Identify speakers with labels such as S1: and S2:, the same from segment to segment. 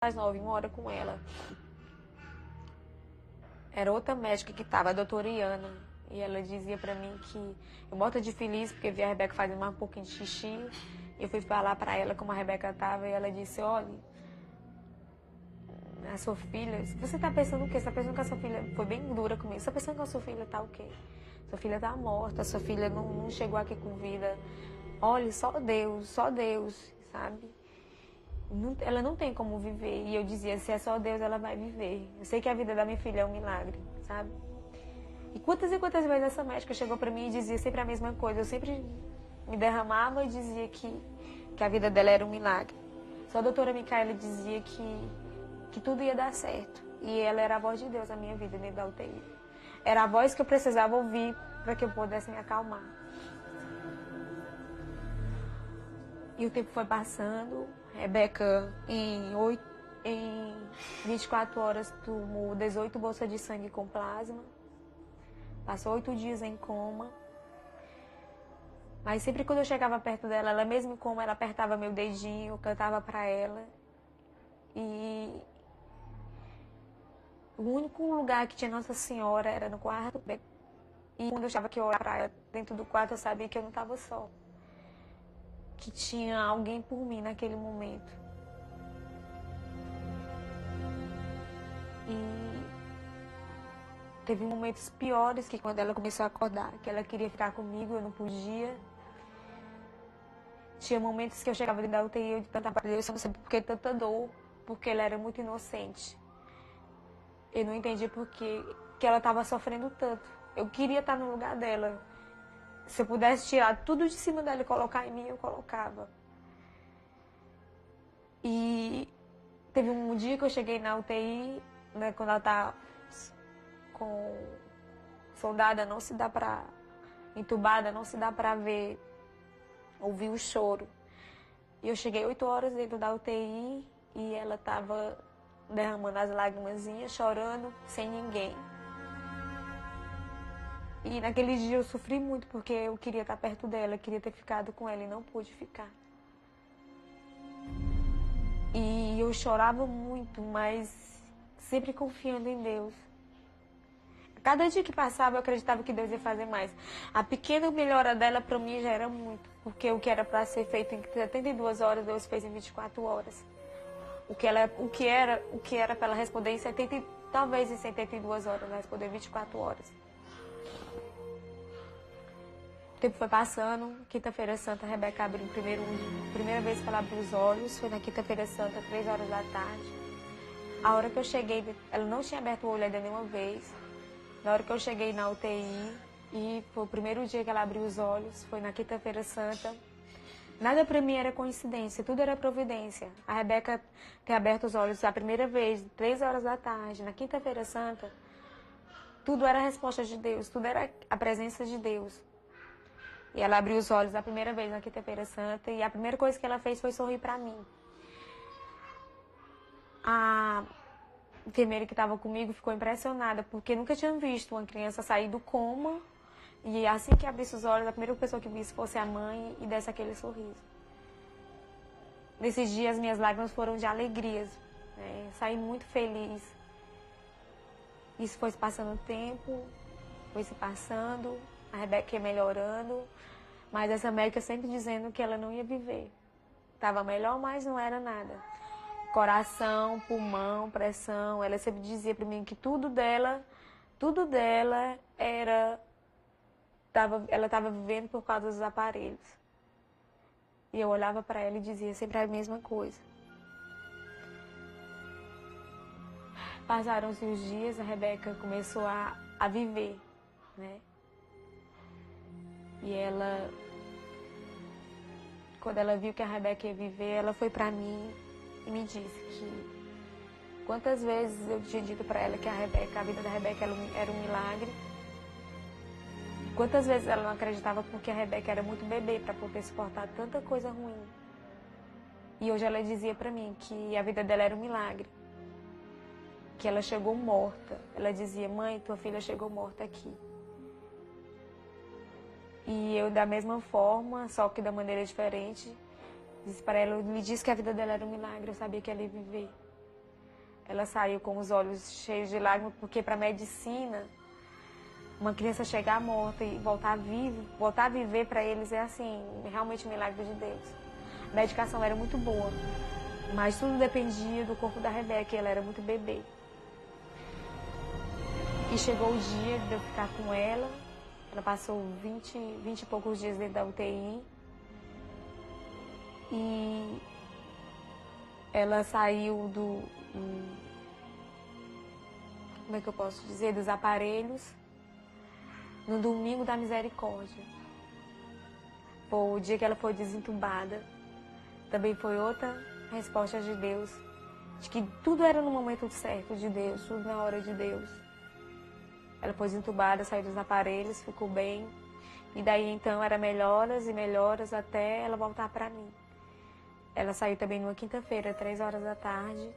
S1: mais nova, uma hora com ela. Era outra médica que estava, a doutora Iana. E ela dizia pra mim que eu morta de feliz porque vi a Rebeca fazendo mais um pouquinho de xixi. Eu fui falar pra ela como a Rebeca tava e ela disse, olha, a sua filha, você tá pensando o quê? Você tá pensando que a sua filha foi bem dura comigo? Você tá pensando que a sua filha tá o quê? Sua filha tá morta, sua filha não chegou aqui com vida. Olha, só Deus, sabe? Ela não tem como viver. E eu dizia, se é só Deus, ela vai viver. Eu sei que a vida da minha filha é um milagre, sabe? E quantas vezes essa médica chegou pra mim e dizia sempre a mesma coisa. Eu sempre me derramava e dizia que a vida dela era um milagre. Só a doutora Micaela dizia que tudo ia dar certo. E ela era a voz de Deus na minha vida, dentro da UTI. Era a voz que eu precisava ouvir para que eu pudesse me acalmar. E o tempo foi passando. Rebeca, em 24 horas, tomou 18 bolsas de sangue com plasma. Passou 8 dias em coma. Mas sempre quando eu chegava perto dela, ela mesmo em coma, ela apertava meu dedinho, eu cantava para ela. E o único lugar que tinha Nossa Senhora era no quarto. E quando eu achava que eu olhava para ela dentro do quarto, eu sabia que eu não estava só. Que tinha alguém por mim naquele momento. E teve momentos piores, que quando ela começou a acordar, que ela queria ficar comigo, eu não podia. Tinha momentos que eu chegava dentro da UTI e eu cantava para Deus, eu não sabia por que tanta dor, porque ela era muito inocente. Eu não entendi por que ela estava sofrendo tanto. Eu queria estar no lugar dela. Se eu pudesse tirar tudo de cima dela e colocar em mim, eu colocava. E teve um dia que eu cheguei na UTI, né, quando ela tá com soldada, não se dá pra... entubada, não se dá pra ver, ouvir o choro. E eu cheguei 8 horas dentro da UTI e ela tava derramando as lágrimazinhas, chorando, sem ninguém. E naquele dia eu sofri muito, porque eu queria estar perto dela, queria ter ficado com ela e não pude ficar. E eu chorava muito, mas sempre confiando em Deus. Cada dia que passava eu acreditava que Deus ia fazer mais. A pequena melhora dela para mim já era muito, porque o que era para ser feito em 72 horas, Deus fez em 24 horas. O que era para ela responder em 70, talvez em 72 horas, ela respondeu em 24 horas. O tempo foi passando, quinta-feira santa, a Rebeca abriu primeira vez que ela abriu os olhos, foi na quinta-feira santa, 3 horas da tarde. A hora que eu cheguei, ela não tinha aberto o olho ainda nenhuma vez. Na hora que eu cheguei na UTI, e foi o primeiro dia que ela abriu os olhos, foi na quinta-feira santa. Nada pra mim era coincidência, tudo era providência. A Rebeca ter aberto os olhos a primeira vez, 3 horas da tarde, na quinta-feira santa, tudo era a resposta de Deus, tudo era a presença de Deus. E ela abriu os olhos a primeira vez na quinta-feira santa, e a primeira coisa que ela fez foi sorrir pra mim. A enfermeira que estava comigo ficou impressionada, porque nunca tinha visto uma criança sair do coma e assim que abrisse os olhos, a primeira pessoa que visse fosse a mãe e desse aquele sorriso. Nesses dias, minhas lágrimas foram de alegrias, né? Saí muito feliz. Isso foi se passando o tempo, foi se passando, a Rebeca ia melhorando, mas essa médica sempre dizendo que ela não ia viver. Estava melhor, mas não era nada. Coração, pulmão, pressão, ela sempre dizia para mim que tudo dela ela estava vivendo por causa dos aparelhos. E eu olhava para ela e dizia sempre a mesma coisa. Passaram-se os dias, a Rebeca começou a viver, né? E ela, quando ela viu que a Rebeca ia viver, ela foi para mim e me disse que quantas vezes eu tinha dito para ela que a vida da Rebeca era um milagre. Quantas vezes ela não acreditava porque a Rebeca era muito bebê para poder suportar tanta coisa ruim. E hoje ela dizia para mim que a vida dela era um milagre. Que ela chegou morta. Ela dizia, mãe, tua filha chegou morta aqui. E eu, da mesma forma, só que da maneira diferente, disse para ela, me disse que a vida dela era um milagre, eu sabia que ela ia viver. ela saiu com os olhos cheios de lágrimas, porque para a medicina, uma criança chegar morta e voltar a viver para eles é assim, realmente um milagre de Deus. A medicação era muito boa, mas tudo dependia do corpo da Rebeca, e ela era muito bebê. E chegou o dia de eu ficar com ela. Ela passou 20 e poucos dias dentro da UTI. E ela saiu como é que eu posso dizer, dos aparelhos no domingo da misericórdia. Foi o dia que ela foi desentubada. Também foi outra resposta de Deus, de que tudo era no momento certo de Deus, tudo na hora de Deus. Ela foi desentubada, saiu dos aparelhos, ficou bem. E daí então era melhoras e melhoras até ela voltar para mim. Ela saiu também numa quinta-feira, 3 horas da tarde.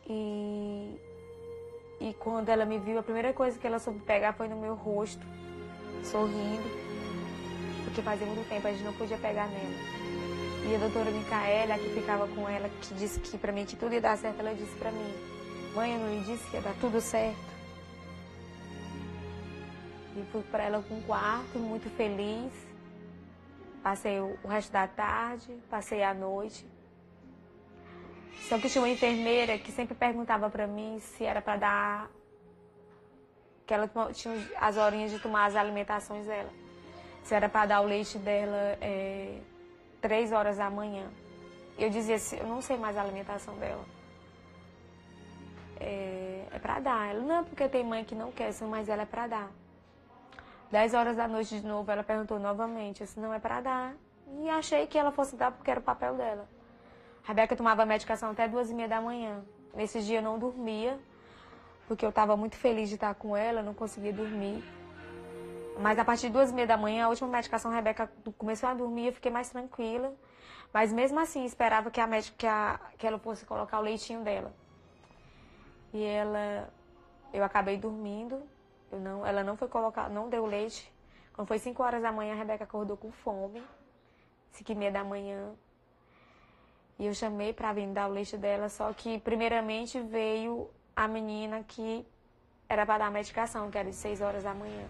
S1: E quando ela me viu, a primeira coisa que ela soube pegar foi no meu rosto, sorrindo, porque fazia muito tempo a gente não podia pegar nela. E a doutora Micaela, que ficava com ela, que disse que para mim que tudo ia dar certo, ela disse para mim: mãe, eu não lhe disse que ia dar tudo certo? E fui para ela com um quarto, muito feliz. Passei o resto da tarde, passei a noite. Só que tinha uma enfermeira que sempre perguntava para mim se era para dar... que ela tinha as horinhas de tomar as alimentações dela. Se era para dar o leite dela 3 horas da manhã. Eu dizia assim, eu não sei mais a alimentação dela. É para dar. Ela, não, porque tem mãe que não quer, mas ela é para dar. 10 horas da noite de novo, ela perguntou novamente. Eu disse, não é para dar. E achei que ela fosse dar porque era o papel dela. A Rebeca tomava a medicação até 2h30 da manhã. Nesse dia eu não dormia, porque eu estava muito feliz de estar com ela, não conseguia dormir. Mas a partir de 2h30 da manhã, a última medicação, a Rebeca começou a dormir, eu fiquei mais tranquila. Mas mesmo assim, esperava que que ela fosse colocar o leitinho dela. E eu acabei dormindo, ela não foi colocar, não deu leite. Quando foi 5 horas da manhã, a Rebeca acordou com fome, 5h30 da manhã. E eu chamei para vir dar o leite dela, só que primeiramente veio a menina que era para dar a medicação, que era de 6 horas da manhã.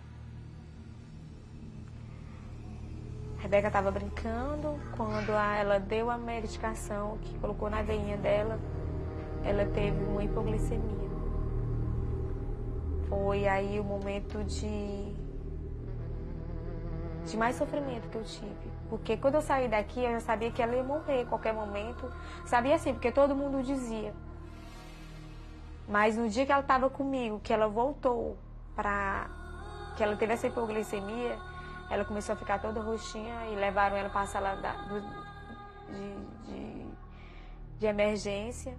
S1: A Rebeca estava brincando, quando ela deu a medicação, que colocou na veinha dela, ela teve uma hipoglicemia. Foi aí o momento de mais sofrimento que eu tive. Porque quando eu saí daqui, eu já sabia que ela ia morrer a qualquer momento. Sabia assim, porque todo mundo dizia. Mas no dia que ela estava comigo, que ela voltou que ela teve essa hipoglicemia, ela começou a ficar toda roxinha e levaram ela para a sala de emergência.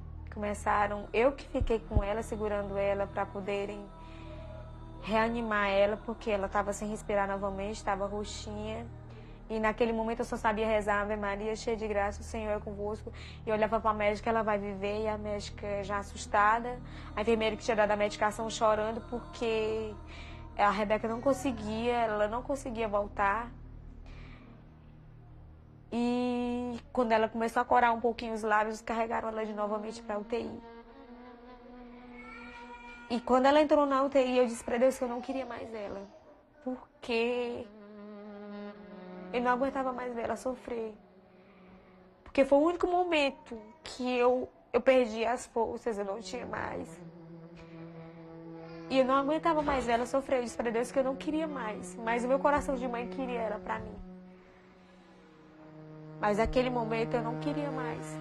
S1: Eu que fiquei com ela, segurando ela para poderem reanimar ela, porque ela estava sem respirar novamente, estava roxinha. E naquele momento eu só sabia rezar, Ave Maria, cheia de graça, o Senhor é convosco. E eu olhava para a médica, ela vai viver, e a médica já assustada. A enfermeira que tinha dado a medicação chorando, porque a Rebeca ela não conseguia voltar. E quando ela começou a corar um pouquinho os lábios, carregaram ela novamente para a UTI. E quando ela entrou na UTI, eu disse para Deus que eu não queria mais ela. Porque eu não aguentava mais ver ela sofrer. Porque foi o único momento que eu perdi as forças, eu não tinha mais. E eu não aguentava mais ver ela sofrer. Eu disse para Deus que eu não queria mais. Mas o meu coração de mãe queria ela para mim. Mas naquele momento eu não queria mais.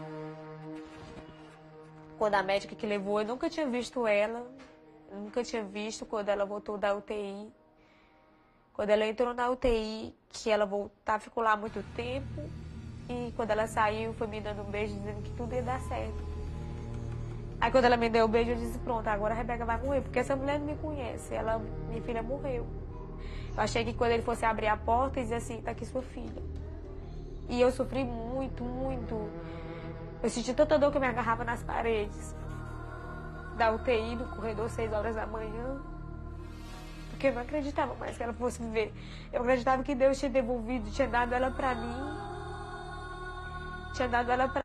S1: Quando a médica que levou, eu nunca tinha visto ela. Eu nunca tinha visto quando ela voltou da UTI. Quando ela entrou na UTI, que ela ficou lá muito tempo. E quando ela saiu, foi me dando um beijo, dizendo que tudo ia dar certo. Aí quando ela me deu o beijo, eu disse, pronto, agora a Rebeca vai morrer, porque essa mulher não me conhece. Minha filha morreu. Eu achei que quando ele fosse abrir a porta, ele dizia assim, tá aqui sua filha. E eu sofri muito, muito. Eu senti tanta dor que eu me agarrava nas paredes da UTI, do corredor, 6 horas da manhã. Porque eu não acreditava mais que ela fosse viver. Eu acreditava que Deus tinha devolvido, tinha dado ela pra mim. Tinha dado ela pra